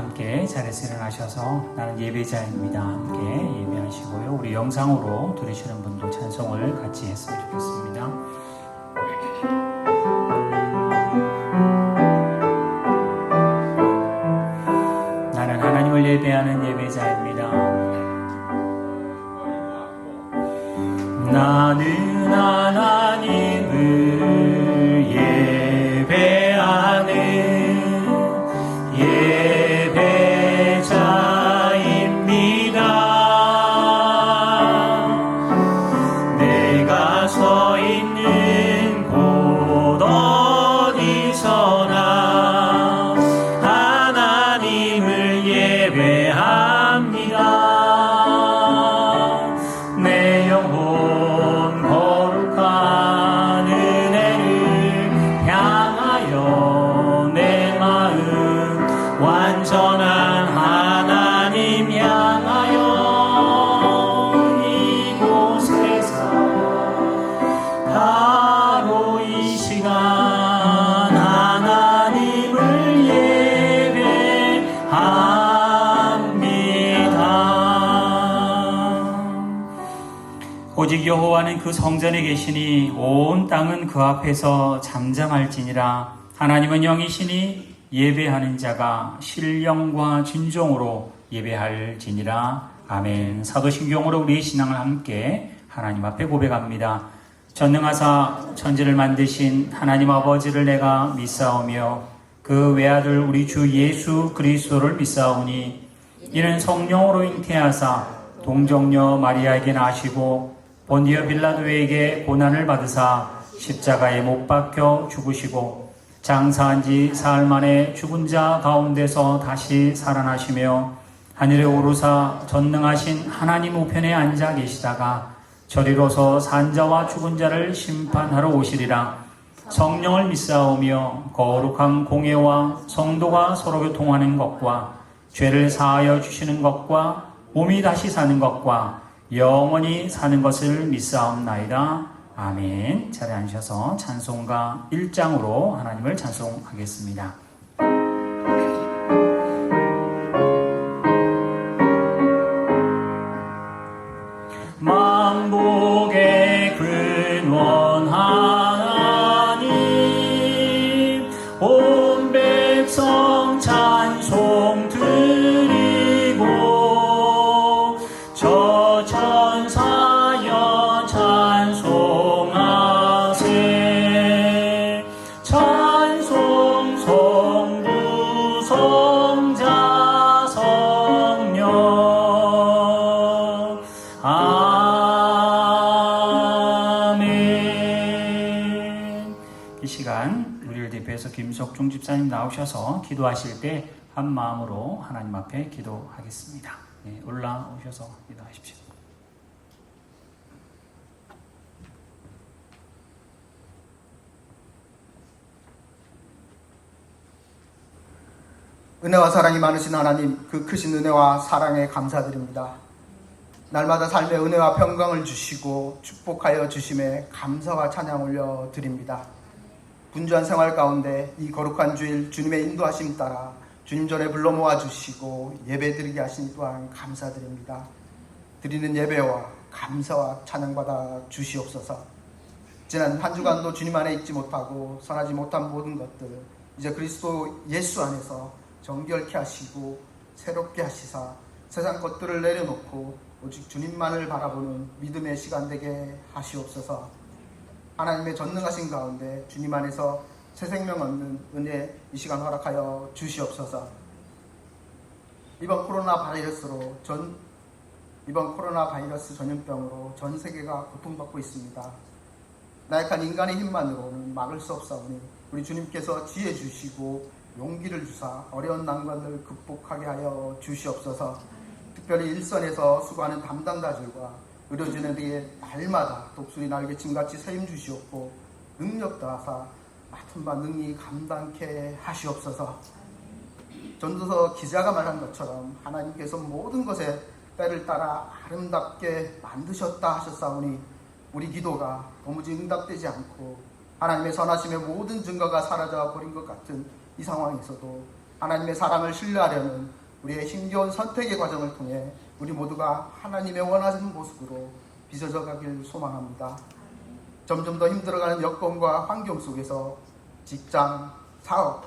함께 자리에서 일어나셔서 나는 예배자입니다. 함께 예배하시고요. 우리 영상으로 들으시는 분도 찬송을 같이 했으면 좋겠습니다. 나는 하나님을 예배하는 예배자입니다. 나는 하나님을 예배하는 예배자입니다. 내가 서 있는 곳 어디서나 하나님을 예배합니다. 내 영혼 거룩한 은혜를 향하여 내 마음 완전한 하나님 향하여 이곳에서 바로 이 시간 하나님을 예배합니다. 오직 여호와는 그 성전에 계시니 온 땅은 그 앞에서 잠잠할지니라. 하나님은 영이시니 예배하는 자가 신령과 진정으로 예배할지니라. 아멘. 사도신경으로 우리의 신앙을 함께 하나님 앞에 고백합니다. 전능하사 천지를 만드신 하나님 아버지를 내가 믿사오며 그 외아들 우리 주 예수 그리스도를 믿사오니 이는 성령으로 잉태하사 동정녀 마리아에게 나시고 본디오 빌라도에게 고난을 받으사 십자가에 못 박혀 죽으시고 장사한 지 사흘 만에 죽은 자 가운데서 다시 살아나시며 하늘에 오르사 전능하신 하나님 우편에 앉아 계시다가 저리로서 산자와 죽은 자를 심판하러 오시리라. 성령을 믿사오며 거룩한 공예와 성도가 서로 교통하는 것과 죄를 사하여 주시는 것과 몸이 다시 사는 것과 영원히 사는 것을 믿사옵나이다. 아멘. 자리에 앉으셔서 찬송가 1장으로 하나님을 찬송하겠습니다. 만복의 근원 하나님 온 백성 찬송 드리고 저 천사여 찬송하세 찬송 성부 성자 성령 아멘. 이 시간 우리를 대표해서 김석중 집사님 나오셔서 기도하실 때 한 마음으로 하나님 앞에 기도하겠습니다. 네, 올라오셔서 기도하십시오. 은혜와 사랑이 많으신 하나님, 그 크신 은혜와 사랑에 감사드립니다. 날마다 삶의 은혜와 평강을 주시고 축복하여 주심에 감사와 찬양 올려드립니다. 분주한 생활 가운데 이 거룩한 주일 주님의 인도하심 따라 주님 전에 불러 모아주시고 예배드리게 하신 또한 감사드립니다. 드리는 예배와 감사와 찬양받아 주시옵소서. 지난 한 주간도 주님 안에 있지 못하고 선하지 못한 모든 것들 이제 그리스도 예수 안에서 정결케 하시고 새롭게 하시사 세상 것들을 내려놓고 오직 주님만을 바라보는 믿음의 시간 되게 하시옵소서. 하나님의 전능하신 가운데 주님 안에서 새 생명 얻는 은혜 이 시간 허락하여 주시옵소서. 이번 코로나 바이러스 전염병으로 전 세계가 고통받고 있습니다. 나약한 인간의 힘만으로는 막을 수 없사오니 우리 주님께서 지혜 주시고 용기를 주사 어려운 난관을 극복하게 하여 주시옵소서. 특별히 일선에서 수고하는 담당자들과 의료진에게 날마다 독수리 날개침같이 세임 주시옵고 능력 더하사 맡은 바 능히 감당케 하시옵소서. 전도서 기자가 말한 것처럼 하나님께서 모든 것에 때를 따라 아름답게 만드셨다 하셨사오니 우리 기도가 도무지 응답되지 않고 하나님의 선하심의 모든 증거가 사라져 버린 것 같은 이 상황에서도 하나님의 사랑을 신뢰하려는 우리의 힘겨운 선택의 과정을 통해 우리 모두가 하나님의 원하는 모습으로 빚어져 가길 소망합니다. 점점 더 힘들어가는 여건과 환경 속에서 직장, 사업,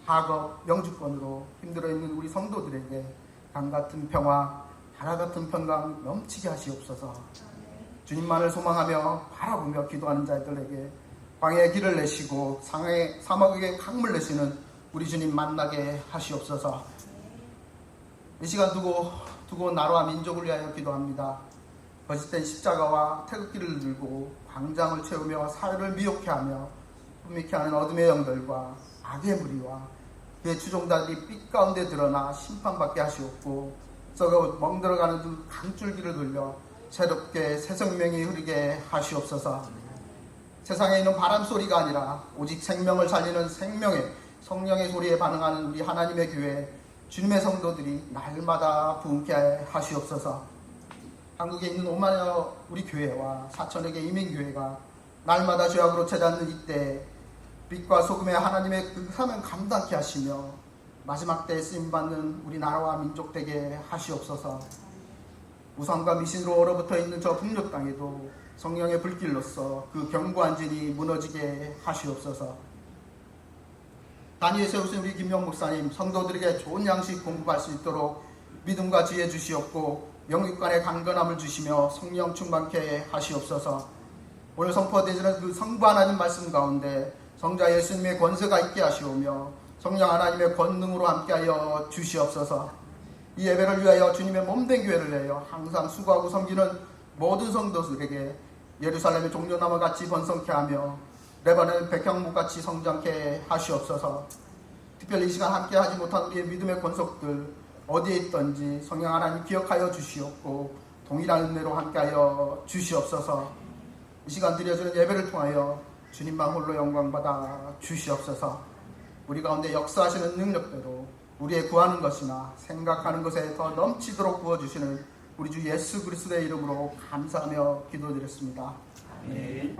학업, 영주권으로 힘들어 있는 우리 성도들에게 강같은 평화, 바다같은 평강 넘치게 하시옵소서. 주님만을 소망하며 바라보며 기도하는 자들에게 광야의 길을 내시고 사막에게 강물 내시는 우리 주님 만나게 하시옵소서. 이 시간 두고 나라와 민족을 위하여 기도합니다. 거짓된 십자가와 태극기를 들고 광장을 채우며 사회를 미혹해 하며 분미케 하는 어둠의 영들과 악의 무리와 그의 추종자들이 빛 가운데 드러나 심판받게 하시옵고 썩어 멍들어가는 두 강줄기를 돌려 새롭게 새 생명이 흐르게 하시옵소서. 세상에 있는 바람 소리가 아니라 오직 생명을 살리는 생명의 성령의 소리에 반응하는 우리 하나님의 교회 주님의 성도들이 날마다 부흥케 하시옵소서. 한국에 있는 5만여 우리 교회와 4천여 개 이민교회가 날마다 죄악으로 찾아앉는 이때 빛과 소금의 하나님의 그 사명 감당케 하시며 마지막 때에 쓰임받는 우리 나라와 민족 되게 하시옵소서. 우상과 미신으로 얼어붙어 있는 저 북녘 땅에도 성령의 불길로서 그 견고한 진이 무너지게 하시옵소서. 단위에 세우신 우리 김영 목사님 성도들에게 좋은 양식 공급할 수 있도록 믿음과 지혜 주시옵고 영육간의 강건함을 주시며 성령 충만케 하시옵소서. 오늘 선포되시는 그 성부 하나님 말씀 가운데 성자 예수님의 권세가 있게 하시오며 성령 하나님의 권능으로 함께하여 주시옵소서. 이 예배를 위하여 주님의 몸된 교회를 내어 항상 수고하고 섬기는 모든 성도들에게 예루살렘의 종려나무 같이 번성케 하며 레바논 백향목 같이 성장케 하시옵소서. 특별히 이 시간 함께 하지 못한 우리의 믿음의 권속들 어디에 있든지 성령 하나님 기억하여 주시옵고 동일한 은혜로 함께하여 주시옵소서. 이 시간 드려주는 예배를 통하여 주님만 홀로 영광받아 주시옵소서. 우리 가운데 역사하시는 능력대로 우리의 구하는 것이나 생각하는 것에 더 넘치도록 부어주시는 우리 주 예수 그리스도의 이름으로 감사하며 기도드렸습니다. 아멘.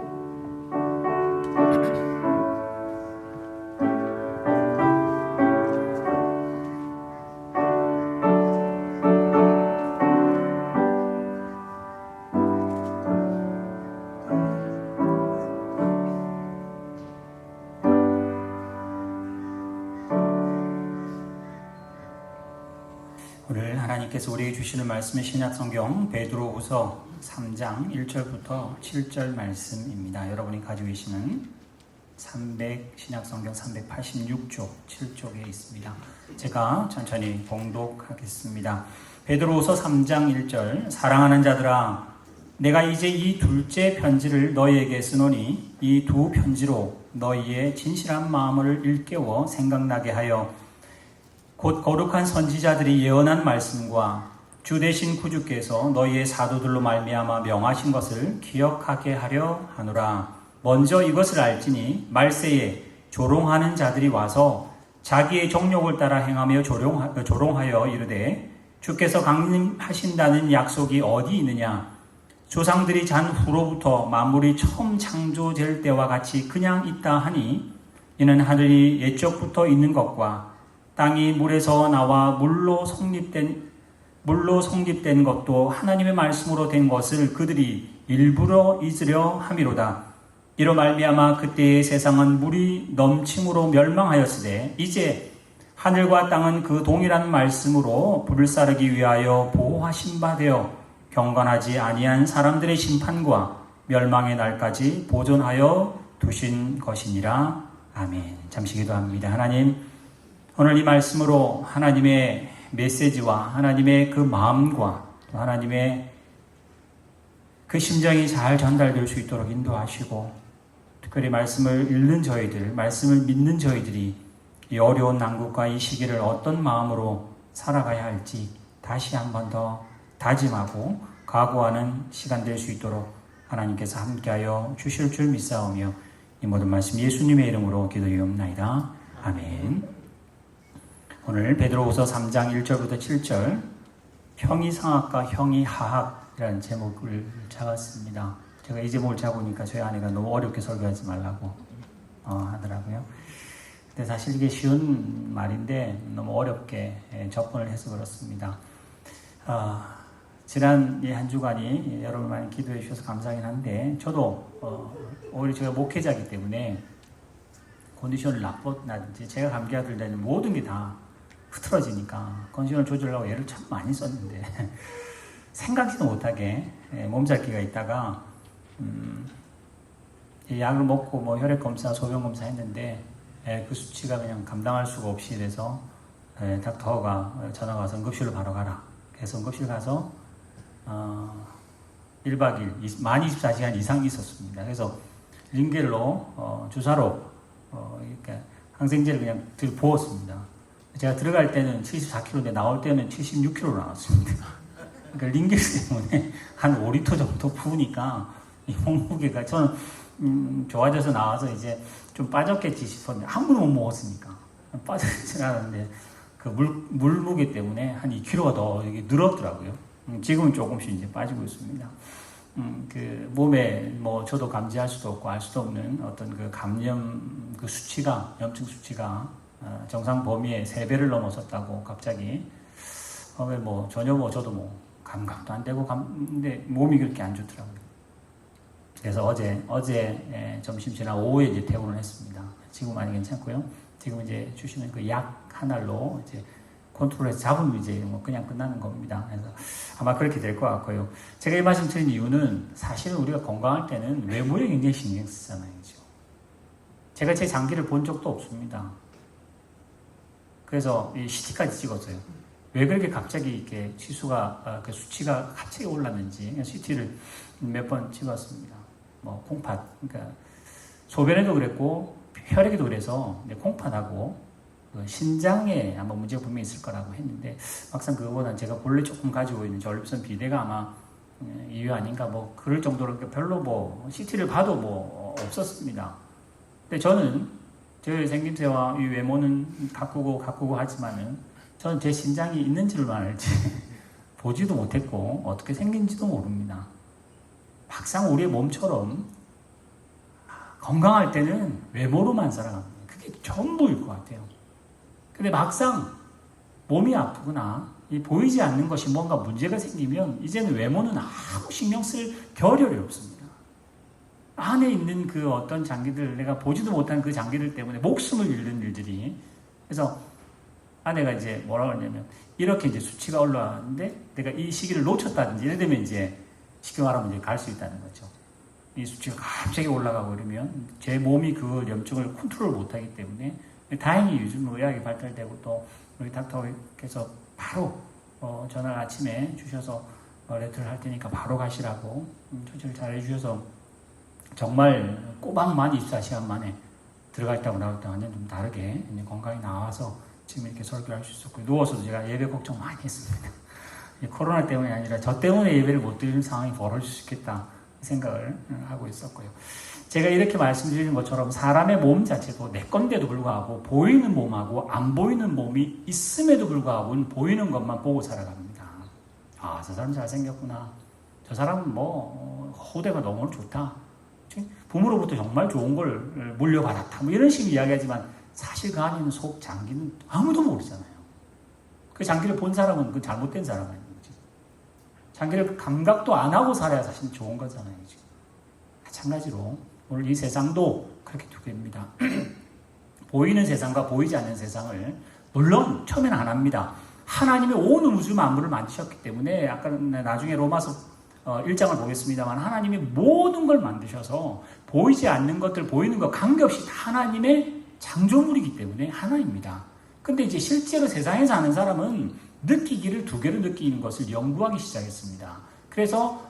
오늘 하나님께서 우리에게 주시는 말씀은 신약성경 베드로후서 3장 1절부터 7절 말씀입니다. 여러분이 가지고 계시는 신약성경 386쪽 7쪽에 있습니다. 제가 천천히 봉독하겠습니다. 베드로후서 3장 1절 사랑하는 자들아 내가 이제 이 둘째 편지를 너희에게 쓰노니 이 두 편지로 너희의 진실한 마음을 일깨워 생각나게 하여 곧 거룩한 선지자들이 예언한 말씀과 주 되신 구주께서 너희의 사도들로 말미암아 명하신 것을 기억하게 하려 하노라. 먼저 이것을 알지니 말세에 조롱하는 자들이 와서 자기의 정욕을 따라 행하며 조롱하여 이르되 주께서 강림하신다는 약속이 어디 있느냐? 조상들이 잔 후로부터 만물이 처음 창조될 때와 같이 그냥 있다 하니 이는 하늘이 옛적부터 있는 것과 땅이 물에서 나와 물로 성립된 것도 하나님의 말씀으로 된 것을 그들이 일부러 잊으려 함이로다. 이로 말미암아 그때의 세상은 물이 넘침으로 멸망하였으되 이제 하늘과 땅은 그 동일한 말씀으로 불사르기 위하여 보호하신 바 되어 경건하지 아니한 사람들의 심판과 멸망의 날까지 보존하여 두신 것이니라. 아멘. 잠시 기도합니다. 하나님, 오늘 이 말씀으로 하나님의 메시지와 하나님의 그 마음과 또 하나님의 그 심정이 잘 전달될 수 있도록 인도하시고 특별히 말씀을 읽는 저희들, 말씀을 믿는 저희들이 이 어려운 난국과 이 시기를 어떤 마음으로 살아가야 할지 다시 한 번 더 다짐하고 각오하는 시간 될 수 있도록 하나님께서 함께하여 주실 줄 믿사오며 이 모든 말씀 예수님의 이름으로 기도드리옵나이다. 아멘. 오늘 베드로후서 3장 1절부터 7절 형이상학과 형이하학이라는 제목을 잡았습니다. 제가 이 제목을 잡으니까 저희 아내가 너무 어렵게 설교하지 말라고 하더라고요. 근데 사실 이게 쉬운 말인데 너무 어렵게 접근을 해서 그렇습니다. 지난 이 한 주간이 여러분 많이 기도해 주셔서 감사하긴 한데 저도 오히려 제가 목회자이기 때문에 컨디션을 나쁘다든지 제가 감기가 들다니 모든 게 다 흐트러지니까 컨디션을 조절하려고 애를 참 많이 썼는데 생각지도 못하게 몸살기가 있다가 이 약을 먹고 뭐 혈액 검사, 소변 검사 했는데 그 수치가 그냥 감당할 수가 없이 돼서 닥터가 전화가 와서 응급실로 바로 가라. 그래서 응급실 가서 1박 2일, 만 24시간 이상 있었습니다. 그래서 링겔로 주사로 이렇게 항생제를 그냥 부었습니다. 제가 들어갈 때는 74kg인데 나올 때는 76kg로 나왔습니다. 그러니까 링겔 때문에 한 5리터 정도 부으니까 이 몸무게가 저는 좋아져서 나와서 이제 좀 빠졌겠지 싶었는데 한 번도 못 먹었으니까 빠졌지 않았는데 그 물무게 때문에 한 2kg가 더 이게 늘었더라고요. 지금은 조금씩 이제 빠지고 있습니다. 그 몸에 뭐 저도 감지할 수도 없고 알 수도 없는 어떤 그 감염 그 수치가 염증 수치가 정상 범위의 3배를 넘어섰다고 갑자기 뭐 전혀 뭐 저도 뭐 감각도 안 되고 근데 몸이 그렇게 안 좋더라고요. 그래서 어제 점심 지나 오후에 이제 퇴원을 했습니다. 지금 많이 괜찮고요. 지금 이제 주시는 그 약 한 알로 이제 컨트롤해서 잡으면 이제 뭐 그냥 끝나는 겁니다. 그래서 아마 그렇게 될 것 같고요. 제가 이 말씀 드린 이유는 사실은 우리가 건강할 때는 외모에 굉장히 신경 쓰잖아요. 그죠? 제가 제 장기를 본 적도 없습니다. 그래서 이 CT까지 찍었어요. 왜 그렇게 갑자기 이렇게 그 수치가 갑자기 올랐는지 CT를 몇 번 찍었습니다. 뭐 콩팥, 그러니까 소변에도 그랬고 혈액에도 그래서 콩팥하고 신장에 아마 문제가 분명히 있을 거라고 했는데 막상 그거보다는 제가 본래 조금 가지고 있는 전립선 비대가 아마 이유 아닌가 뭐 그럴 정도로 별로 뭐 CT를 봐도 뭐 없었습니다. 근데 저는 제 생김새와 이 외모는 가꾸고 하지만은 저는 제 신장이 있는지만 알지 보지도 못했고 어떻게 생긴지도 모릅니다. 막상 우리의 몸처럼 건강할 때는 외모로만 살아갑니다. 그게 전부일 것 같아요. 근데 막상 몸이 아프거나 이 보이지 않는 것이 뭔가 문제가 생기면 이제는 외모는 아무 신경 쓸 겨를이 없습니다. 안에 있는 그 어떤 장기들, 내가 보지도 못한 그 장기들 때문에 목숨을 잃는 일들이. 그래서 아내가 이제 뭐라고 하냐면 이렇게 이제 수치가 올라왔는데 내가 이 시기를 놓쳤다든지 이래 되면 이제 쉽게 말하면 이제 갈 수 있다는 거죠. 이 수치가 갑자기 올라가고 이러면 제 몸이 그 염증을 컨트롤 못하기 때문에 다행히 요즘 의학이 발달되고 또 우리 닥터께서 바로 전화를 아침에 주셔서 레터를 할 테니까 바로 가시라고 조치를 잘 해주셔서 정말 꼬박 만 24시간 만에 들어갈 때하고 나올 때 완전 좀 다르게 건강히 나와서 지금 이렇게 설교를 할 수 있었고 누워서도 제가 예배 걱정 많이 했습니다. 코로나 때문이 아니라 저 때문에 예배를 못 드리는 상황이 벌어질 수 있겠다 생각을 하고 있었고요. 제가 이렇게 말씀드리는 것처럼 사람의 몸 자체도 내 건데도 불구하고 보이는 몸하고 안 보이는 몸이 있음에도 불구하고 보이는 것만 보고 살아갑니다. 아, 저 사람 잘생겼구나. 저 사람은 뭐 호대가 너무 좋다. 부모로부터 정말 좋은 걸 물려받았다. 뭐 이런 식으로 이야기하지만 사실 그 안에 있는 속 장기는 아무도 모르잖아요. 그 장기를 본 사람은 그 잘못된 사람 아니에요. 장기를 감각도 안 하고 살아야 사실 좋은 거잖아요. 마찬가지로 오늘 이 세상도 그렇게 두 개입니다. 보이는 세상과 보이지 않는 세상을 물론 처음에는 안 합니다. 하나님이 온 우주 만물을 만드셨기 때문에 아까 나중에 로마서 1장을 보겠습니다만 하나님이 모든 걸 만드셔서 보이지 않는 것들 보이는 것 관계없이 다 하나님의 창조물이기 때문에 하나입니다. 근데 이제 실제로 세상에 사는 사람은 느끼기를 두 개로 느끼는 것을 연구하기 시작했습니다. 그래서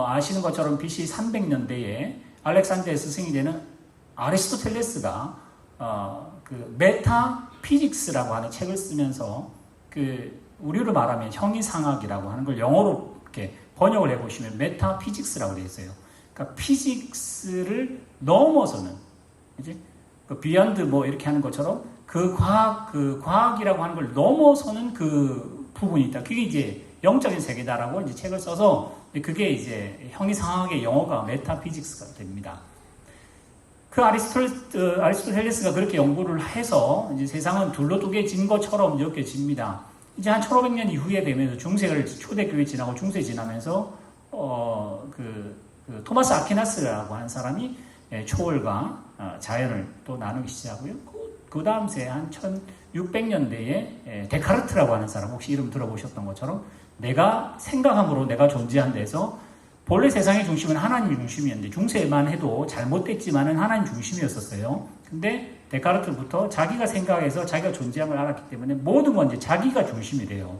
아시는 것처럼 BC 300년대에 알렉산더의 스승이 되는 아리스토텔레스가 그 메타피직스라고 하는 책을 쓰면서 그 우리로 말하면 형이상학이라고 하는 걸 영어로 이렇게 번역을 해보시면 메타피직스라고 되어 있어요. 그러니까 피직스를 넘어서는 이제 그 비욘드 뭐 이렇게 하는 것처럼 그 과학이라고 하는 걸 넘어서는 그 부분이 있다. 그게 이제 영적인 세계다라고 이제 책을 써서 그게 이제 형이상학의 영어가 메타피직스가 됩니다. 그 아리스토텔레스가 그렇게 연구를 해서 이제 세상은 둘로 두개진 것처럼 여겨집니다. 이제 한 1500년 이후에 되면서 중세를 초대교회 지나고 중세 지나면서 토마스 아퀴나스라고 하는 사람이 초월과 자연을 또 나누기 시작하고요. 그 다음 세 한 1600년대에 데카르트라고 하는 사람, 혹시 이름 들어보셨던 것처럼 내가 생각함으로 내가 존재한 데서 본래 세상의 중심은 하나님이 중심이었는데 중세만 해도 잘못됐지만은 하나님 중심이었었어요. 근데 데카르트부터 자기가 생각해서 자기가 존재함을 알았기 때문에 모든 건 이제 자기가 중심이 돼요.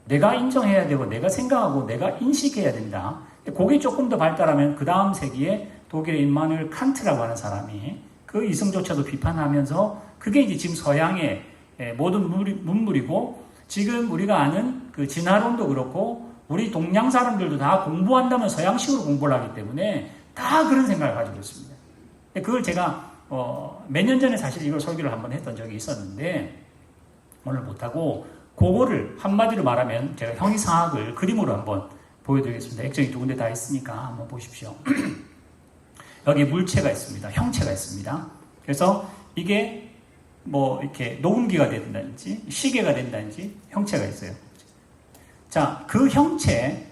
내가 인정해야 되고 내가 생각하고 내가 인식해야 된다. 그게 조금 더 발달하면 그 다음 세기에 독일의 임마누엘 칸트라고 하는 사람이 그 이성조차도 비판하면서 그게 이제 지금 서양의 모든 문물이고 지금 우리가 아는 그 진화론도 그렇고 우리 동양 사람들도 다 공부한다면 서양식으로 공부를 하기 때문에 다 그런 생각을 가지고 있습니다. 그걸 제가 몇 년 전에 사실 이걸 설교를 한번 했던 적이 있었는데 오늘 못하고 그거를 한마디로 말하면 제가 형이상학을 그림으로 한번 보여드리겠습니다. 액정이 두 군데 다 있으니까 한번 보십시오. 여기 물체가 있습니다. 형체가 있습니다. 그래서 이게 뭐 이렇게 녹음기가 된다든지 시계가 된다든지 형체가 있어요. 자, 그 형체의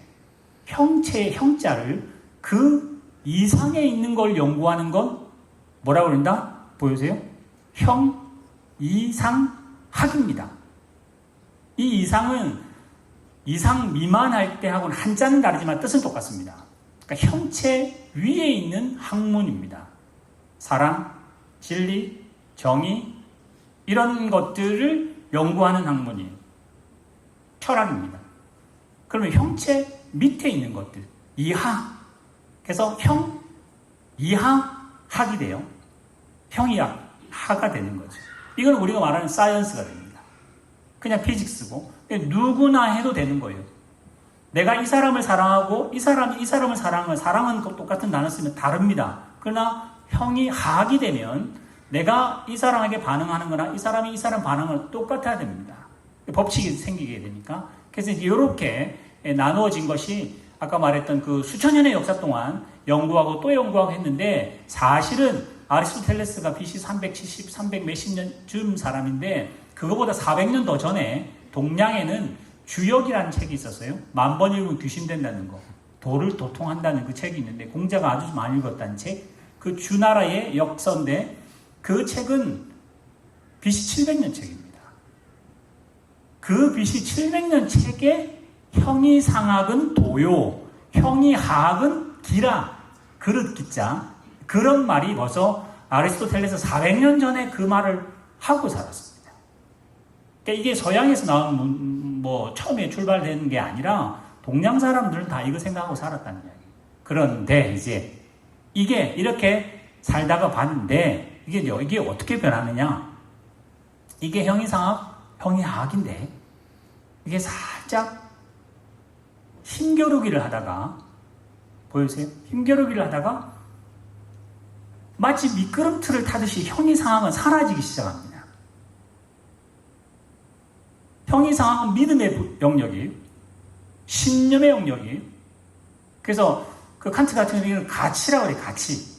형자를 그 이상에 있는 걸 연구하는 건 뭐라고 그런다? 보여주세요. 형이상학입니다. 이 이상은 이상 미만할 때 하고는 한자는 다르지만 뜻은 똑같습니다. 그러니까 형체 위에 있는 학문입니다. 사랑, 진리, 정의 이런 것들을 연구하는 학문이에요. 철학입니다. 그러면 형체 밑에 있는 것들, 이하. 그래서 형, 이하, 학이 돼요. 형이학, 하가 되는 거죠. 이건 우리가 말하는 사이언스가 됩니다. 그냥 피직스고 누구나 해도 되는 거예요. 내가 이 사람을 사랑하고 이 사람이 이 사람을 사랑하면 사랑은 똑같은 단어 쓰면 다릅니다. 그러나 형이 하학이 되면 내가 이 사람에게 반응하는 거나 이 사람이 이 사람 반응을 똑같아야 됩니다. 법칙이 생기게 되니까. 그래서 이제 이렇게 나누어진 것이 아까 말했던 그 수천 년의 역사 동안 연구하고 또 연구하고 했는데 사실은 아리스토텔레스가 BC 370, 300 몇십 년쯤 사람인데 그거보다 400년 더 전에 동양에는 주역이라는 책이 있었어요. 10,000번 읽으면 귀신 된다는 거. 도를 도통한다는 그 책이 있는데 공자가 아주 많이 읽었다는 책. 그 주나라의 역사인데 그 책은 BC 700년 책입니다. 그 BC 700년 책에 형이상학은 도요, 형이하학은 기라, 그릇 기자. 그런 말이 벌써 아리스토텔레스 400년 전에 그 말을 하고 살았습니다. 그러니까 이게 서양에서 나온 뭐 처음에 출발되는 게 아니라 동양 사람들은 다 이거 생각하고 살았다는 이야기. 그런데 이제 이게 이렇게 살다가 봤는데 이게 어떻게 변하느냐? 이게 형이상학, 형이하학인데 이게 살짝 힘겨루기를 하다가 보여주세요. 힘겨루기를 하다가 마치 미끄럼틀을 타듯이 형이상학은 사라지기 시작합니다. 형이상학은 믿음의 영역이에요. 신념의 영역이에요. 그래서 그 칸트 같은 경우는 가치라고 그래요. 가치.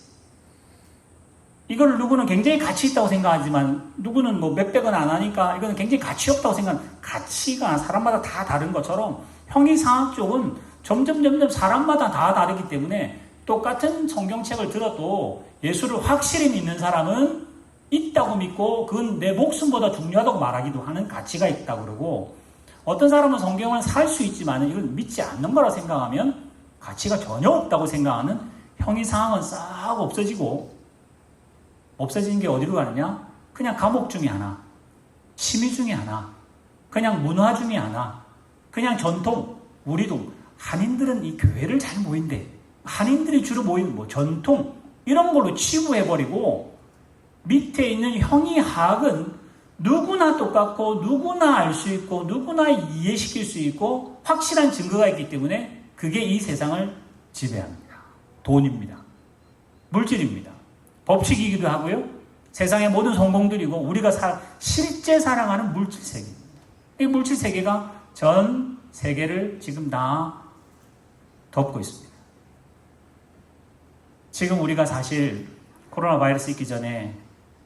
이걸 누구는 굉장히 가치 있다고 생각하지만 누구는 뭐 몇백 원 안 하니까 이거는 굉장히 가치 없다고 생각하는 가치가 사람마다 다 다른 것처럼 형이상학 쪽은 점점 사람마다 다 다르기 때문에 똑같은 성경책을 들어도 예수를 확실히 믿는 사람은 있다고 믿고 그건 내 목숨보다 중요하다고 말하기도 하는 가치가 있다고 그러고 어떤 사람은 성경을 살 수 있지만 이건 믿지 않는 거라 생각하면 가치가 전혀 없다고 생각하는 형이상학은 싹 없어지는 게 어디로 가느냐? 그냥 과목 중에 하나, 취미 중에 하나, 그냥 문화 중에 하나, 그냥 전통. 우리도 한인들은 이 교회를 잘 모인대. 한인들이 주로 모이는 뭐 전통 이런 걸로 치부해버리고 밑에 있는 형이학은 누구나 똑같고 누구나 알 수 있고 누구나 이해시킬 수 있고 확실한 증거가 있기 때문에 그게 이 세상을 지배합니다. 돈입니다. 물질입니다. 법칙이기도 하고요. 세상의 모든 성공들이고 우리가 실제 사랑하는 물질 세계입니다. 이 물질 세계가 전 세계를 지금 다 덮고 있습니다. 지금 우리가 사실 코로나 바이러스 있기 전에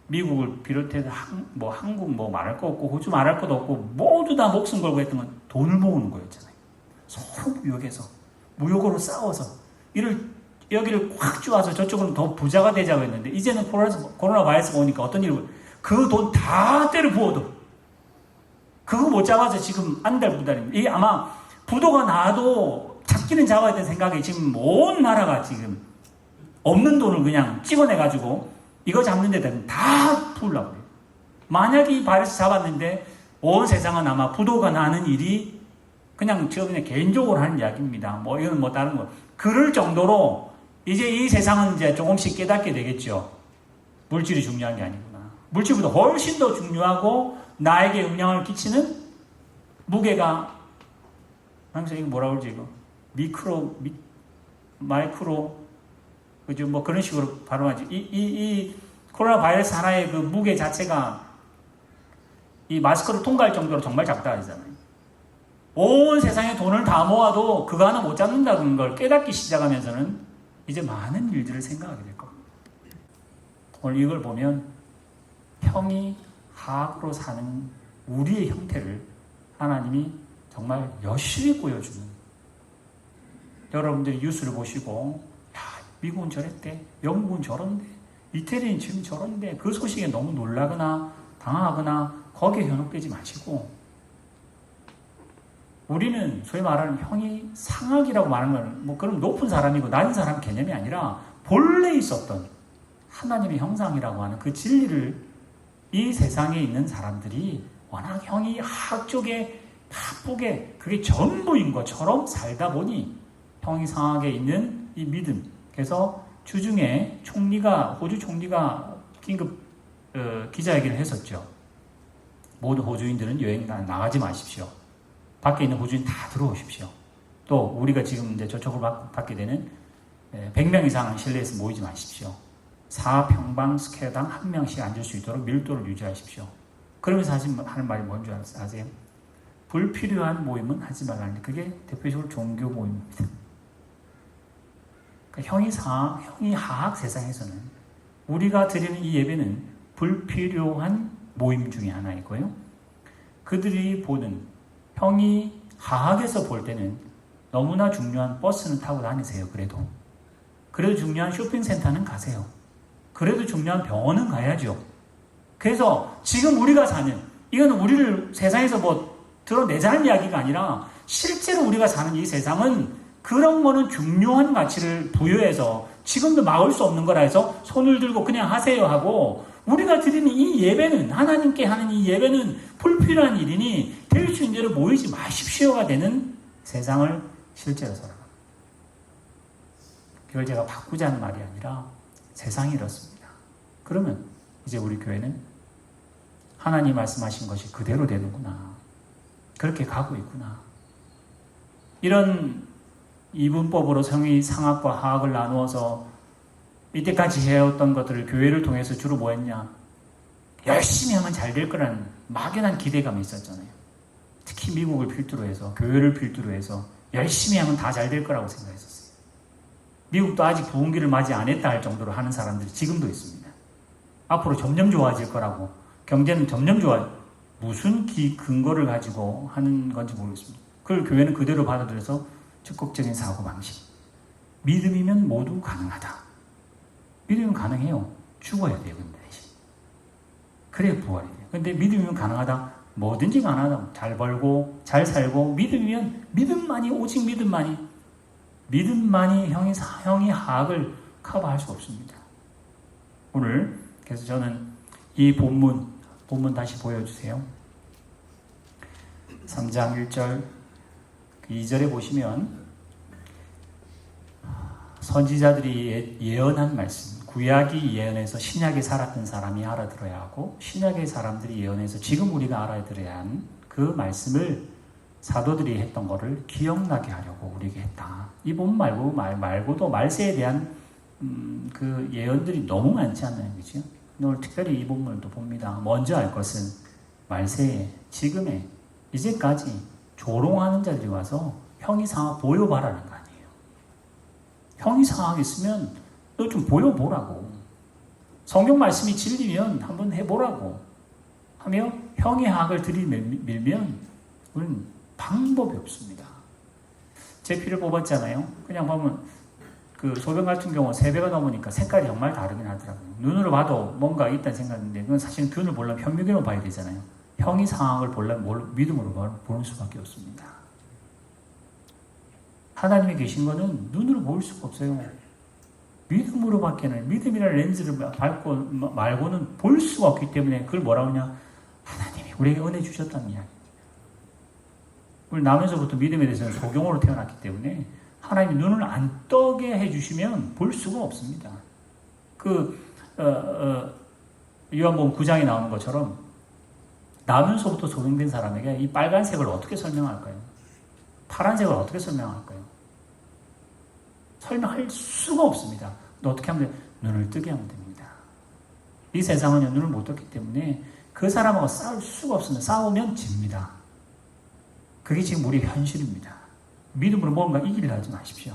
미국을 비롯해서 한국 말할 거 없고 호주 말할 것도 없고 모두 다 목숨 걸고 했던 건 돈을 모으는 거였잖아요. 서로 무역으로 싸워서 여기를 확 쪼아서 저쪽은 더 부자가 되자고 했는데 이제는 코로나 바이러스가 오니까 어떤 일이 그 돈 다 때려 부어도 그거 못 잡아서 지금 안달부달입니다. 이게 아마 부도가 나도 잡기는 잡아야 되는 생각에 지금 온 나라가 지금 없는 돈을 그냥 찍어내가지고 이거 잡는 데다 다 부으려고 해요. 만약에 이 바이러스 잡았는데 온 세상은 아마 부도가 나는 일이 그냥 개인적으로 하는 이야기입니다. 이건 다른 거. 그럴 정도로 이제 이 세상은 이제 조금씩 깨닫게 되겠죠. 물질이 중요한 게 아니구나. 물질보다 훨씬 더 중요하고 나에게 영향을 끼치는 무게가 항상 이거 뭐라 그러지 이거 마이크로 그죠? 그런 식으로 발음하지. 이 코로나 바이러스 하나의 그 무게 자체가 이 마스크를 통과할 정도로 정말 작다 하잖아요. 온 세상에 돈을 다 모아도 그거 하나 못 잡는다는 걸 깨닫기 시작하면서는 이제 많은 일들을 생각하게 될 겁니다. 오늘 이걸 보면 평이하악으로 사는 우리의 형태를 하나님이 정말 여실히 보여주는, 여러분들이 뉴스를 보시고 미국은 저랬대, 영국은 저런데, 이태리는 지금 저런데 그 소식에 너무 놀라거나 당황하거나 거기에 현혹되지 마시고, 우리는 소위 말하는 형이 상악이라고 말하는 건 그럼 높은 사람이고 낮은 사람 개념이 아니라 본래 있었던 하나님의 형상이라고 하는 그 진리를 이 세상에 있는 사람들이 워낙 형이 하악 쪽에 바쁘게 그게 전부인 것처럼 살다 보니 형이 상악에 있는 이 믿음. 그래서 주중에 호주 총리가 긴급 기자회견을 했었죠. 모든 호주인들은 여행 나가지 마십시오. 밖에 있는 호주인 다 들어오십시오. 또 우리가 지금 이제 저쪽으로 받게 되는 100명 이상 실내에서 모이지 마십시오. 4평방 스퀘어당 1명씩 앉을 수 있도록 밀도를 유지하십시오. 그러면서 하는 말이 뭔지 아세요? 불필요한 모임은 하지 말라는, 그게 대표적으로 종교 모임입니다. 그러니까 형이 하악 세상에서는 우리가 드리는 이 예배는 불필요한 모임 중에 하나이고요. 그들이 보는 형이 하악에서 볼 때는 너무나 중요한 버스는 타고 다니세요. 그래도 중요한 쇼핑센터는 가세요. 그래도 중요한 병원은 가야죠. 그래서 지금 우리가 사는, 이거는 우리를 세상에서 드러내자는 이야기가 아니라 실제로 우리가 사는 이 세상은 그런 거는 중요한 가치를 부여해서 지금도 막을 수 없는 거라 해서 손을 들고 그냥 하세요 하고, 우리가 드리는 이 예배는, 하나님께 하는 이 예배는 불필요한 일이니 될 수 있는 대로 모이지 마십시오가 되는 세상을 실제로 살아갑니다. 그걸 제가 바꾸자는 말이 아니라 세상이 이렇습니다. 그러면 이제 우리 교회는 하나님 말씀하신 것이 그대로 되는구나. 그렇게 가고 있구나. 이런 이분법으로 성의 상악과 하악을 나누어서 이때까지 해왔던 것들을 교회를 통해서 주로 뭐 했냐? 열심히 하면 잘 될 거라는 막연한 기대감이 있었잖아요. 특히 미국을 필두로 해서, 교회를 필두로 해서 열심히 하면 다 잘 될 거라고 생각했었어요. 미국도 아직 부흥기를 맞이 안 했다 할 정도로 하는 사람들이 지금도 있습니다. 앞으로 점점 좋아질 거라고, 경제는 점점 무슨 근거를 가지고 하는 건지 모르겠습니다. 그걸 교회는 그대로 받아들여서 적극적인 사고방식. 믿음이면 모두 가능하다. 믿음이면 가능해요. 죽어야 돼요, 근데 대신. 그래야 부활이 돼요. 근데 믿음이면 가능하다. 뭐든지 가능하다. 잘 벌고, 잘 살고, 믿음이면, 믿음만이, 오직 믿음만이 형이 하악을 커버할 수 없습니다. 오늘, 그래서 저는 이 본문 다시 보여주세요. 3장 1절, 2절에 보시면, 선지자들이 예언한 말씀, 구약이 예언해서 신약에 살았던 사람이 알아들어야 하고, 신약의 사람들이 예언해서 지금 우리가 알아들어야 하는 그 말씀을 사도들이 했던 것을 기억나게 하려고 우리에게 했다. 이 본문 말고도 말세에 대한 그 예언들이 너무 많지 않나요? 그죠? 오늘 특별히 이 본문을 또 봅니다. 먼저 알 것은 말세에, 지금에, 이제까지 조롱하는 자들이 와서 형이 상악 보여봐라는 거 아니에요. 형이 상악 있으면 너 좀 보여보라고. 성경 말씀이 진리면 한번 해보라고 하며 형의 학을 들이밀면 우리는 방법이 없습니다. 제 피를 뽑았잖아요. 그냥 보면 그 소변 같은 경우는 3배가 넘으니까 색깔이 정말 다르긴 하더라고요. 눈으로 봐도 뭔가 있다는 생각인데 그건 사실 균을 보려면 현미경으로 봐야 되잖아요. 형이 상황을 보려면 믿음으로 보는 수밖에 없습니다. 하나님이 계신 거는 눈으로 볼 수가 없어요. 믿음으로밖에는 믿음이라는 렌즈를 말고는 볼 수가 없기 때문에 그걸 뭐라고 하냐? 하나님이 우리에게 은혜 주셨다는 이야기. 우리 나면서부터 믿음에 대해서는 소경으로 태어났기 때문에 하나님이 눈을 안 떠게 해주시면 볼 수가 없습니다. 요한복음 9장에 나오는 것처럼 나면서부터 소경된 사람에게 이 빨간색을 어떻게 설명할까요? 파란색을 어떻게 설명할까요? 설명할 수가 없습니다. 어떻게 하면 돼요? 눈을 뜨게 하면 됩니다. 이 세상은 눈을 못 떴기 때문에 그 사람하고 싸울 수가 없습니다. 싸우면 집니다. 그게 지금 우리의 현실입니다. 믿음으로 뭔가 이기려 하지 마십시오.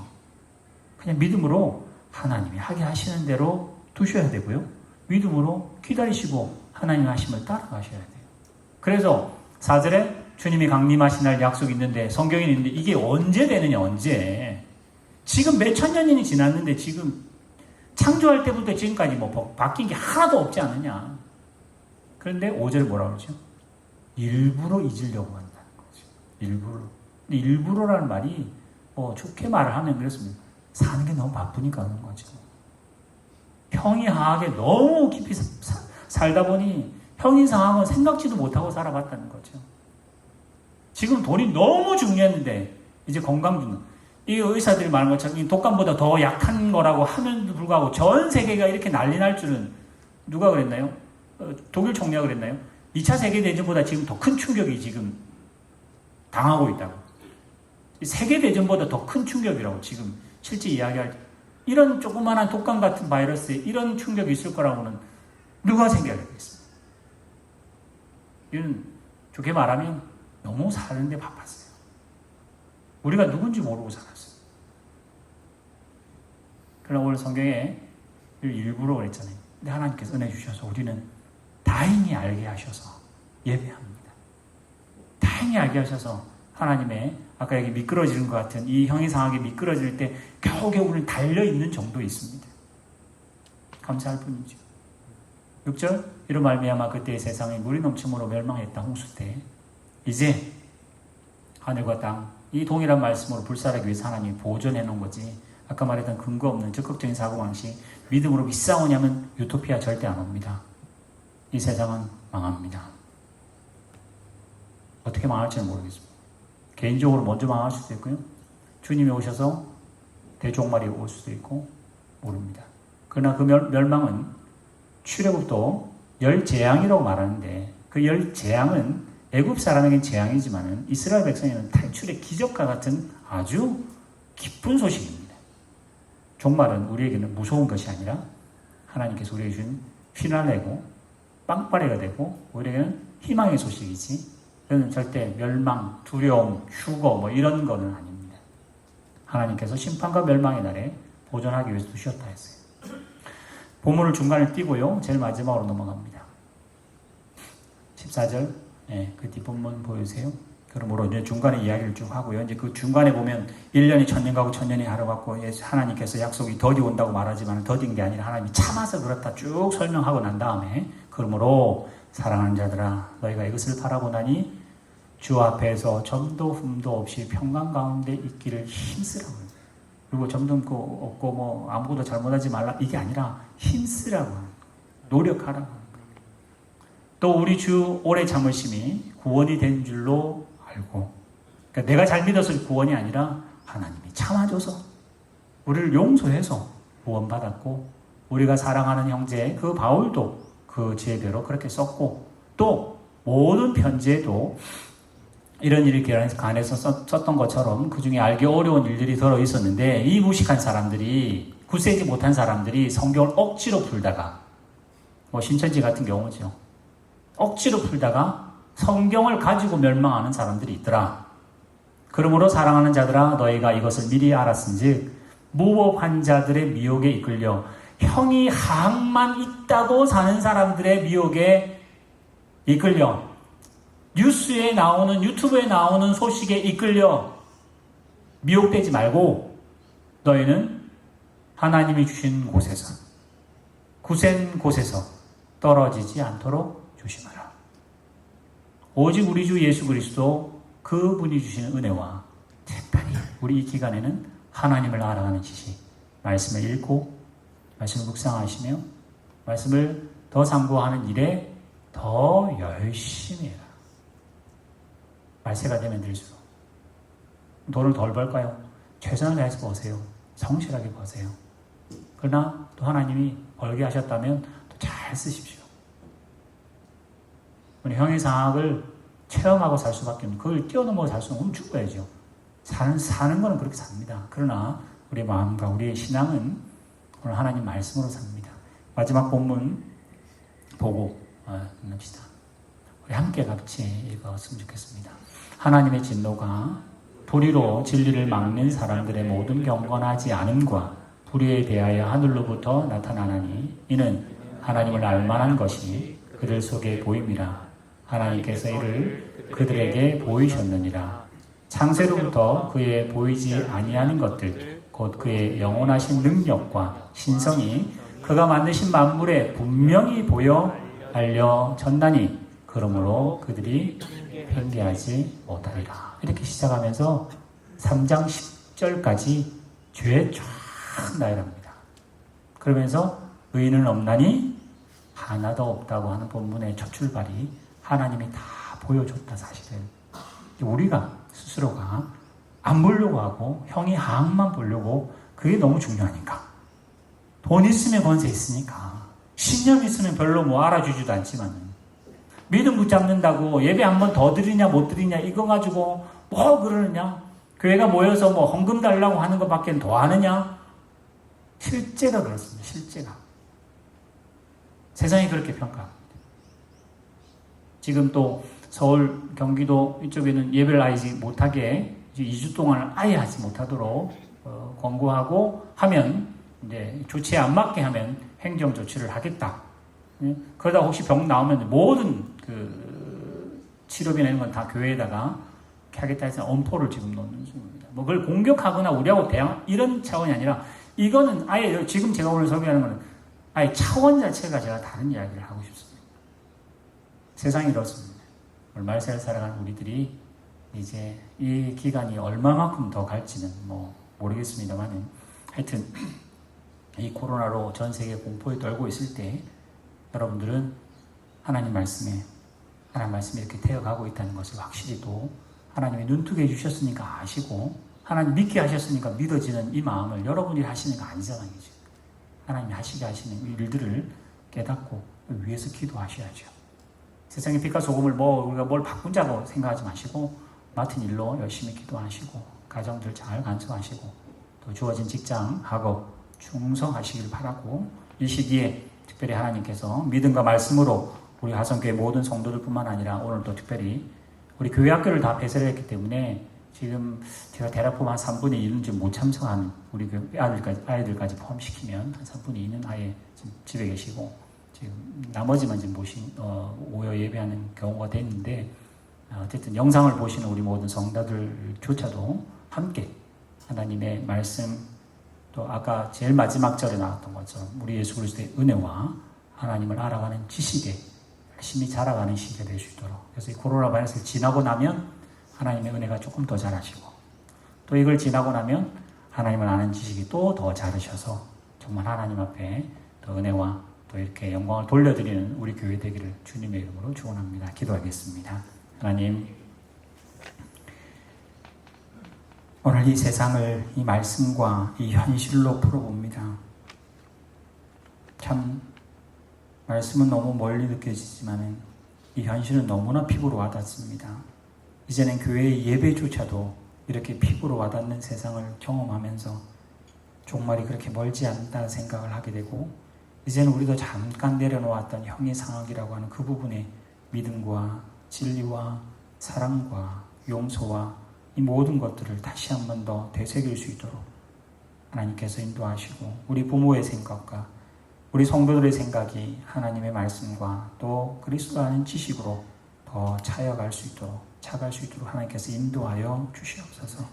그냥 믿음으로 하나님이 하게 하시는 대로 두셔야 되고요. 믿음으로 기다리시고 하나님 하심을 따라가셔야 돼요. 그래서 4절에 주님이 강림하신 날 약속이 있는데 성경에 있는데 이게 언제 되느냐 언제. 지금 몇천 년이 지났는데 지금 창조할 때부터 지금까지 뭐 바뀐 게 하나도 없지 않느냐. 그런데 5절에 뭐라고 그러죠? 일부러 잊으려고 한다는 거죠. 일부러. 근데 일부러라는 말이 좋게 말을 하면 그렇습니다. 사는 게 너무 바쁘니까 그런 거죠. 형이 하하게 너무 깊이 살다 보니 형이 상황은 생각지도 못하고 살아봤다는 거죠. 지금 돈이 너무 중요했는데 이제 건강 중요. 이 의사들이 말하는 것처럼 이 독감보다 더 약한 거라고 하면도 불구하고 전 세계가 이렇게 난리 날 줄은 누가 그랬나요? 독일 총리가 그랬나요? 2차 세계대전보다 지금 더 큰 충격이 지금 당하고 있다고. 세계대전보다 더 큰 충격이라고 지금 실제 이야기할 때. 이런 조그마한 독감 같은 바이러스에 이런 충격이 있을 거라고는 누가 생각했겠습니까? 이건 좋게 말하면 너무 사는데 바빴어요. 우리가 누군지 모르고 살았어요. 그러나 오늘 성경에 일부러 그랬잖아요. 근데 하나님께서 은혜 주셔서 우리는 다행히 알게 하셔서 예배합니다. 다행히 알게 하셔서 하나님의 아까 여기 미끄러지는 것 같은 이 형이상하게 미끄러질 때 겨우겨우 우리는 달려있는 정도에 있습니다. 감사할 뿐이죠. 6절 이로 말미암아 그때의 세상이 물이 넘침으로 멸망했다. 홍수 때 이제 하늘과 땅 이 동일한 말씀으로 불살하기 위해서 하나님이 보존해 놓은 거지. 아까 말했던 근거 없는 적극적인 사고방식 믿음으로 믿사오냐면 유토피아 절대 안 옵니다. 이 세상은 망합니다. 어떻게 망할지는 모르겠습니다. 개인적으로 먼저 망할 수도 있고요. 주님이 오셔서 대종말이 올 수도 있고 모릅니다. 그러나 그 멸망은 출애굽도 열 재앙이라고 말하는데 그 열 재앙은 애굽 사람에겐 재앙이지만 이스라엘 백성에게는 탈출의 기적과 같은 아주 기쁜 소식입니다. 종말은 우리에게는 무서운 것이 아니라 하나님께서 우리에게 준 피날레고 빵빠레가 되고 우리에게는 희망의 소식이지 이거는 절대 멸망, 두려움, 휴거 이런 거는 아닙니다. 하나님께서 심판과 멸망의 날에 보존하기 위해서 두셨다 했어요. 본문을 중간에 띄고요. 제일 마지막으로 넘어갑니다. 14절 그 뒷부분 보여주세요. 그러므로 이제 중간에 이야기를 쭉 하고요. 이제 그 중간에 보면 1년이 1000년 가고 1000년이 하루 같고 하나님께서 약속이 더디 온다고 말하지만 더딘 게 아니라 하나님이 참아서 그렇다 쭉 설명하고 난 다음에 그러므로 사랑하는 자들아 너희가 이것을 바라보나니 주 앞에서 점도 흠도 없이 평강 가운데 있기를 힘쓰라고. 그리고 점도 없고 아무것도 잘못하지 말라 이게 아니라 힘쓰라고. 노력하라고. 또 우리 주 오래 참으심이 구원이 된 줄로 알고. 그러니까 내가 잘 믿어서 구원이 아니라 하나님이 참아줘서 우리를 용서해서 구원받았고 우리가 사랑하는 형제 그 바울도 그 지혜대로 그렇게 썼고 또 모든 편지에도 이런 일이 관해서 썼던 것처럼 그 중에 알기 어려운 일들이 들어 있었는데 이 무식한 사람들이 굳세지 못한 사람들이 성경을 억지로 풀다가 신천지 같은 경우죠. 억지로 풀다가 성경을 가지고 멸망하는 사람들이 있더라. 그러므로 사랑하는 자들아 너희가 이것을 미리 알았은즉 무법한 자들의 미혹에 이끌려 형이 항만 있다고 사는 사람들의 미혹에 이끌려, 뉴스에 나오는, 유튜브에 나오는 소식에 이끌려 미혹되지 말고 너희는 하나님이 주신 곳에서, 굳센 곳에서 떨어지지 않도록 조심하라. 오직 우리 주 예수 그리스도 그분이 주시는 은혜와 특별히 우리 이 기간에는 하나님을 알아가는 지식, 말씀을 읽고 말씀을 묵상하시며 말씀을 더 상고하는 일에 더 열심히 해라. 말세가 되면 될수록 돈을 덜 벌까요? 최선을 다해서 버세요. 성실하게 버세요. 그러나 또 하나님이 벌게 하셨다면 또 잘 쓰십시오. 우리 형이상학을 체험하고 살 수밖에 없는, 그걸 뛰어넘어 살 수는 없는, 죽어야죠. 사는 거는 그렇게 삽니다. 그러나 우리의 마음과 우리의 신앙은 오늘 하나님 말씀으로 삽니다. 마지막 본문 보고 끝납시다. 우리 함께 같이 읽었으면 좋겠습니다. 하나님의 진노가 불의로 진리를 막는 사람들의 모든 경건하지 않음과 불의에 대하여 하늘로부터 나타나나니 이는 하나님을 알만한 것이 그들 속에 보임이라. 하나님께서 이를 그들에게 보이셨느니라. 창세로부터 그의 보이지 아니하는 것들 곧 그의 영원하신 능력과 신성이 그가 만드신 만물에 분명히 보여 알려졌나니 그러므로 그들이 팽개하지 못하리라. 이렇게 시작하면서 3장 10절까지 죄에 쫙 나열합니다. 그러면서 의인은 없나니 하나도 없다고 하는 본문의 첫 출발이 하나님이 다 보여줬다 사실은. 우리가 스스로가 안 보려고 하고 형이 항만 보려고, 그게 너무 중요하니까. 돈 있으면 권세 있으니까. 신념 있으면 별로 뭐 알아주지도 않지만 믿음 붙잡는다고 예배 한 번 더 드리냐 못 드리냐 이거 가지고 뭐 그러느냐, 교회가 모여서 뭐 헌금 달라고 하는 것밖에 더 하느냐. 실제가 그렇습니다. 실제가 세상이 그렇게 평가합니다. 지금 또 서울, 경기도 이쪽에는 예배를 아예 못하게 2주 동안 아예 하지 못하도록 권고하고 하면, 이제 조치에 안 맞게 하면 행정 조치를 하겠다. 그러다 혹시 병 나오면 모든 그 치료비 내는 건 다 교회에다가 하겠다 해서 엄포를 지금 놓는 중입니다. 뭐 그걸 공격하거나 우리하고 대항 이런 차원이 아니라, 이거는 아예 지금 제가 오늘 설교하는 거는 아예 차원 자체가 제가 다른 이야기를 하고 싶습니다. 세상이 이렇습니다. 말세를 살아가는 우리들이 이제 이 기간이 얼마만큼 더 갈지는 뭐 모르겠습니다만, 하여튼 이 코로나로 전 세계 공포에 떨고 있을 때 여러분들은 하나님 말씀이 이렇게 되어가고 있다는 것을 확실히 또 하나님이 눈뜨게 해주셨으니까 아시고, 하나님 믿게 하셨으니까 믿어지는 이 마음을 여러분이 하시는 거 아니잖아요. 하나님이 하시게 하시는 일들을 깨닫고 위해서 기도하셔야죠. 세상의 빛과 소금을 우리가 뭘 바꾼다고 생각하지 마시고 맡은 일로 열심히 기도하시고 가정들 잘 간수하시고 또 주어진 직장, 학업 충성하시길 바라고, 이 시기에 특별히 하나님께서 믿음과 말씀으로 우리 가성교회 모든 성도들 뿐만 아니라 오늘 또 특별히 우리 교회 학교를 다 폐쇄를 했기 때문에 지금 제가 대략 보면 한 3분의 1은 지금 못 참석하는 우리 아이들까지 포함시키면 한 3분의 2는 아예 지금 집에 계시고, 지금 나머지만 지금 오여 예배하는 경우가 됐는데, 어쨌든 영상을 보시는 우리 모든 성도들조차도 함께 하나님의 말씀, 또 아까 제일 마지막 절에 나왔던 것처럼 우리 예수 그리스도의 은혜와 하나님을 알아가는 지식에 열심히 자라가는 시기가 될 수 있도록, 그래서 이 코로나 바이러스를 지나고 나면 하나님의 은혜가 조금 더 자라시고, 또 이걸 지나고 나면 하나님을 아는 지식이 또 더 자르셔서 정말 하나님 앞에 더 은혜와 또 이렇게 영광을 돌려드리는 우리 교회 되기를 주님의 이름으로 축원합니다. 기도하겠습니다. 하나님, 오늘 이 세상을 이 말씀과 이 현실로 풀어봅니다. 참 말씀은 너무 멀리 느껴지지만 이 현실은 너무나 피부로 와닿습니다. 이제는 교회의 예배조차도 이렇게 피부로 와닿는 세상을 경험하면서 종말이 그렇게 멀지 않다는 생각을 하게 되고, 이제는 우리도 잠깐 내려놓았던 형이상학이라고 하는 그 부분에 믿음과 진리와 사랑과 용서와 이 모든 것들을 다시 한 번 더 되새길 수 있도록 하나님께서 인도하시고, 우리 부모의 생각과 우리 성도들의 생각이 하나님의 말씀과 또 그리스도 아는 지식으로 더 차갈 수 있도록 하나님께서 인도하여 주시옵소서.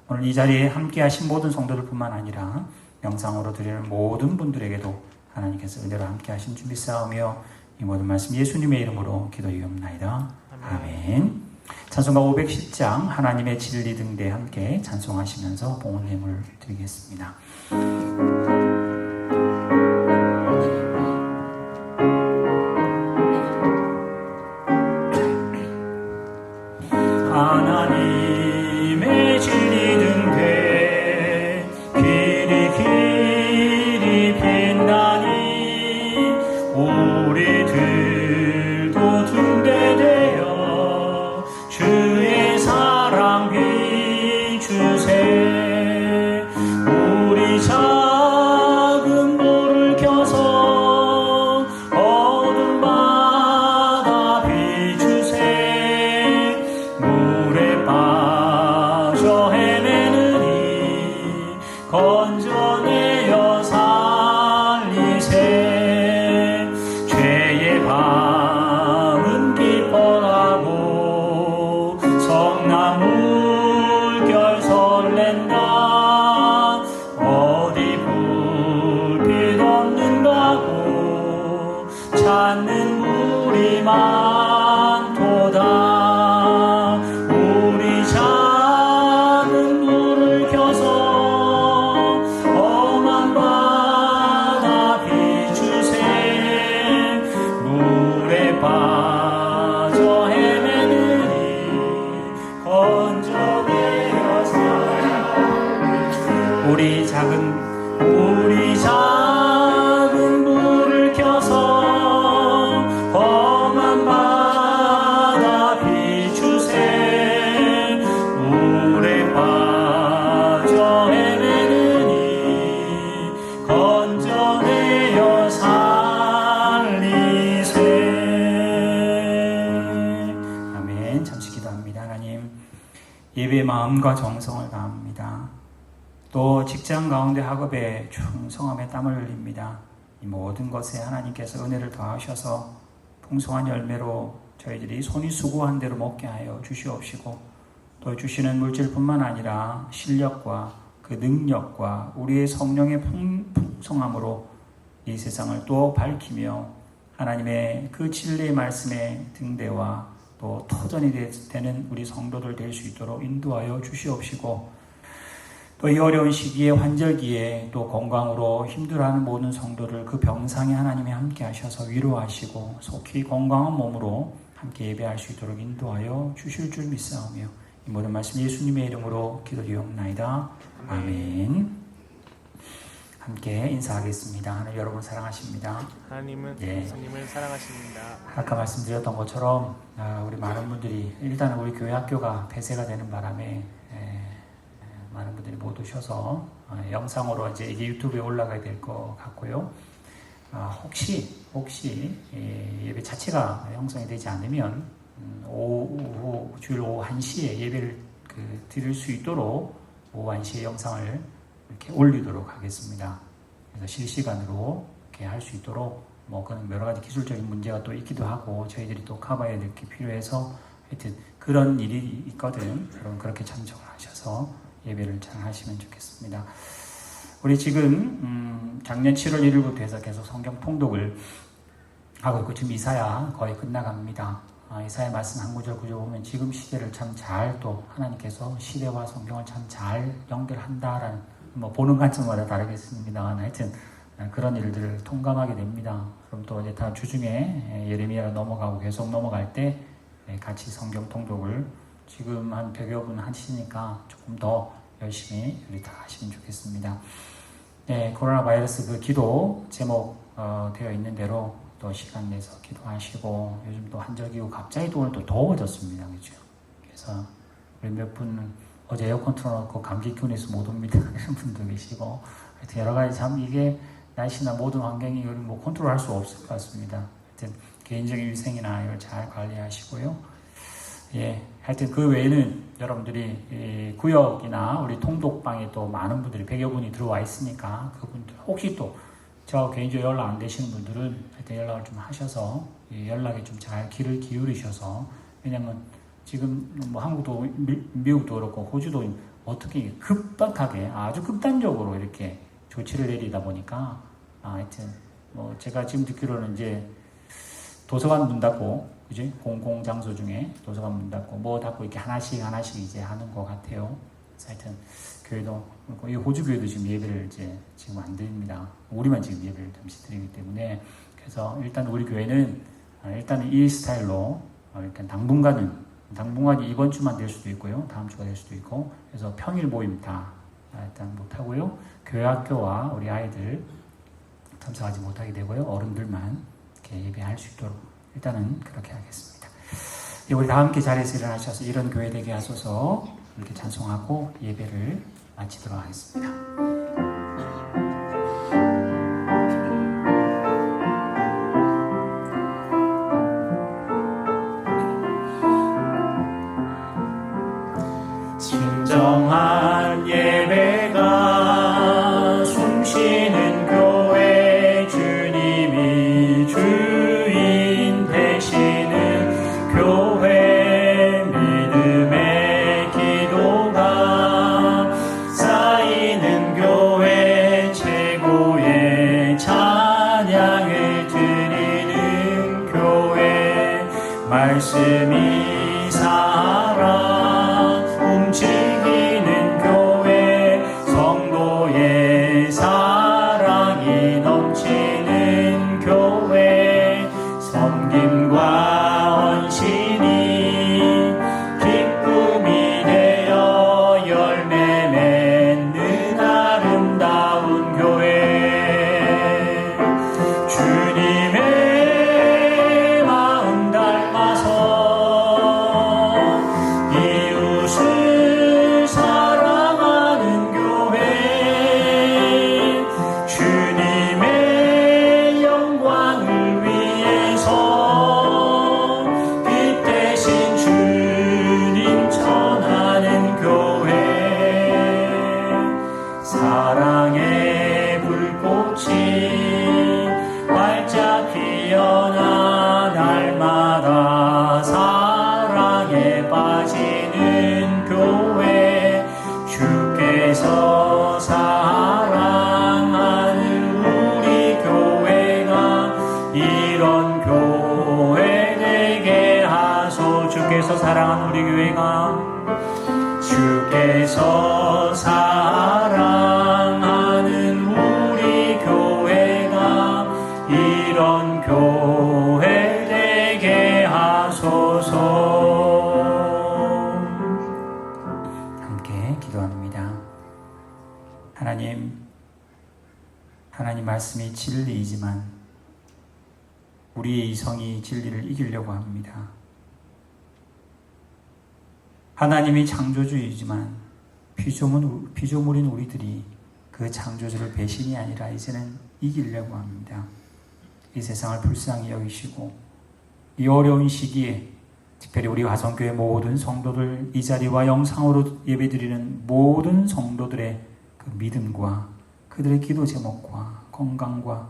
오늘 이 자리에 함께 하신 모든 성도들뿐만 아니라 영상으로 드리는 모든 분들에게도 하나님께서 은혜로 함께 하신 줄 믿사오며 이 모든 말씀 예수님의 이름으로 기도드리옵나이다. 아멘. 찬송가 510장 하나님의 진리 등대 함께 찬송하시면서 봉헌 예물 드리겠습니다. 하나님의 진리 등대 길이 빛나니 우리들도 등대되어 주의 사랑 비추세. 우리 작은 불을 켜서 어둠마다 비추세. 물에 빠져 헤매느니 건져내어 살리세. 죄의 밤은 기뻐하고 성난 물결 설렌다. 어디 불빛 없는가고 찾는 물이 많도다. 우리 작은 불을 켜서 험한 바다 비추세. 물에 빠져 헤매느니 건져내어 살리세. 우리 작은 불을 켜서 험한 바다 비추세. 물에 빠져 헤매느니 건져내어 살리세. 아멘. 잠시 기도합니다. 하나님, 예배의 마음과 정성을 다합니다. 또 직장 가운데 학업에 충성함에 땀을 흘립니다. 이 모든 것에 하나님께서 은혜를 더하셔서 풍성한 열매로 저희들이 손이 수고한 대로 먹게 하여 주시옵시고, 또 주시는 물질뿐만 아니라 실력과 그 능력과 우리의 성령의 풍성함으로 이 세상을 또 밝히며 하나님의 그 진리의 말씀의 등대와 또 터전이 되는 우리 성도들 될 수 있도록 인도하여 주시옵시고, 또 이 어려운 시기에 환절기에 또 건강으로 힘들어하는 모든 성도를 그 병상에 하나님이 함께 하셔서 위로하시고 속히 건강한 몸으로 함께 예배할 수 있도록 인도하여 주실 줄 믿사오며 이 모든 말씀 예수님의 이름으로 기도드리옵나이다. 아멘. 함께 인사하겠습니다. 하나님 여러분 사랑하십니다. 하나님은 예수님을 사랑하십니다. 아까 말씀드렸던 것처럼 우리 많은 분들이 일단 우리 교회 학교가 폐쇄가 되는 바람에 많은 분들이 못 오셔서 영상으로 이제 이게 유튜브에 올라가야 될 것 같고요. 혹시 예배 자체가 형성이 되지 않으면 주일 오후 1시에 예배를 드릴 수 있도록 오후 1시에 영상을 이렇게 올리도록 하겠습니다. 그래서 실시간으로 이렇게 할 수 있도록 그런 여러 가지 기술적인 문제가 또 있기도 하고 저희들이 또 커버해야 될 게 필요해서 하여튼 그런 일이 있거든. 여러분 그렇게 참석을 하셔서 예배를 잘 하시면 좋겠습니다. 우리 지금 작년 7월 1일부터 해서 계속 성경 통독을 하고 있고 지금 이사야 거의 끝나갑니다. 이사야 말씀 한 구절 보면 지금 시대를 참 잘 또 하나님께서 시대와 성경을 참 잘 연결한다라는 보는 관점마다 다르겠습니다만 하여튼 그런 일들을 통감하게 됩니다. 그럼 또 이제 다음 주 중에 예레미야로 넘어가고 계속 넘어갈 때 같이 성경 통독을 지금 한 100여 분 하시니까 조금 더 열심히 우리 다 하시면 좋겠습니다. 네, 코로나 바이러스 그 기도 제목 되어 있는 대로 또 시간 내서 기도하시고 요즘 또 한절기고 갑자기 또 오늘 또 더워졌습니다. 그죠? 그래서 우리 몇 분 어제 에어컨 틀어놓고 감기 기운에서 못 옵니다. 이런 분도 계시고 하여튼 여러 가지 참 이게 날씨나 모든 환경이 컨트롤할 수 없을 것 같습니다. 하여튼 개인적인 위생이나 이걸 잘 관리하시고요. 하여튼 그 외에는 여러분들이 구역이나 우리 통독방에 또 많은 분들이 100여 분이 들어와 있으니까 그분들 혹시 또 저 개인적으로 연락 안 되시는 분들은 하여튼 연락을 좀 하셔서 연락에 좀 잘 귀를 기울이셔서, 왜냐면 지금 뭐 한국도 미국도 그렇고 호주도 어떻게 급박하게 아주 극단적으로 이렇게 조치를 내리다 보니까 하여튼 뭐 제가 지금 듣기로는 이제 도서관 문 닫고, 그지? 공공 장소 중에 도서관 문 닫고 뭐 닫고 이렇게 하나씩 이제 하는 것 같아요. 그래서 하여튼 교회도, 이 호주 교회도 지금 예배를 이제 지금 안 드립니다. 우리만 지금 예배를 잠시 드리기 때문에. 그래서 일단 우리 교회는 일단은 이 스타일로 일단 당분간이 이번 주만 될 수도 있고요, 다음 주가 될 수도 있고, 그래서 평일 모임 다 일단 못 하고요, 교회 학교와 우리 아이들 참석하지 못하게 되고요, 어른들만 이렇게 예배할 수 있도록 일단은 그렇게 하겠습니다. 우리 다 함께 자리에서 일어나셔서 이런 교회 되게 하소서 이렇게 찬송하고 예배를 마치도록 하겠습니다. 진정한 예배가 숨쉬는 교회, 주님이 주인 되시는 교회, 믿음의 기도가 쌓이는 교회, 최고의 찬양을 드리는 교회, 말씀이 살아 움직이는 교회, 성도의 사랑이 넘치는 교회, 섬김과 헌신이 기쁨이 되어 열매 맺는 아름다운 교회, 주님의 마음 닮아서 이웃을 사랑하는 교회, 주님의 영광을 위해서 빛 대신 주님 전하는 교회, 사랑의 불꽃이 활짝 피어나 날마다 사랑에 빠지는 교회, 주께서 사랑하는 우리 교회가 이런 교회 되게 하소. 주께서 사랑하는 우리 교회가, 주께서 사랑하는 우리 교회가 이런 교회 되게 하소서. 함께 기도합니다. 하나님 말씀이 진리이지만 우리의 이성이 진리를 이기려고 합니다. 하나님이 창조주이지만 피조물인 우리들이 그 창조주를 배신이 아니라 이제는 이기려고 합니다. 이 세상을 불쌍히 여기시고 이 어려운 시기에 특별히 우리 화성교회 모든 성도들, 이 자리와 영상으로 예배드리는 모든 성도들의 그 믿음과 그들의 기도 제목과 건강과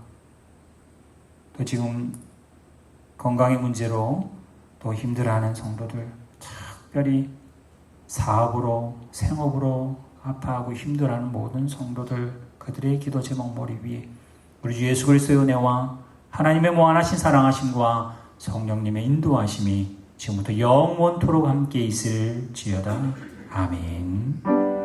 또 지금 건강의 문제로 또 힘들어하는 성도들, 특별히 사업으로 생업으로 아파하고 힘들어하는 모든 성도들, 그들의 기도 제목 머리 위에 우리 주 예수 그리스도의 은혜와 하나님의 무한하신 사랑하심과 성령님의 인도하심이 지금부터 영원토록 함께 있을지어다. 아멘.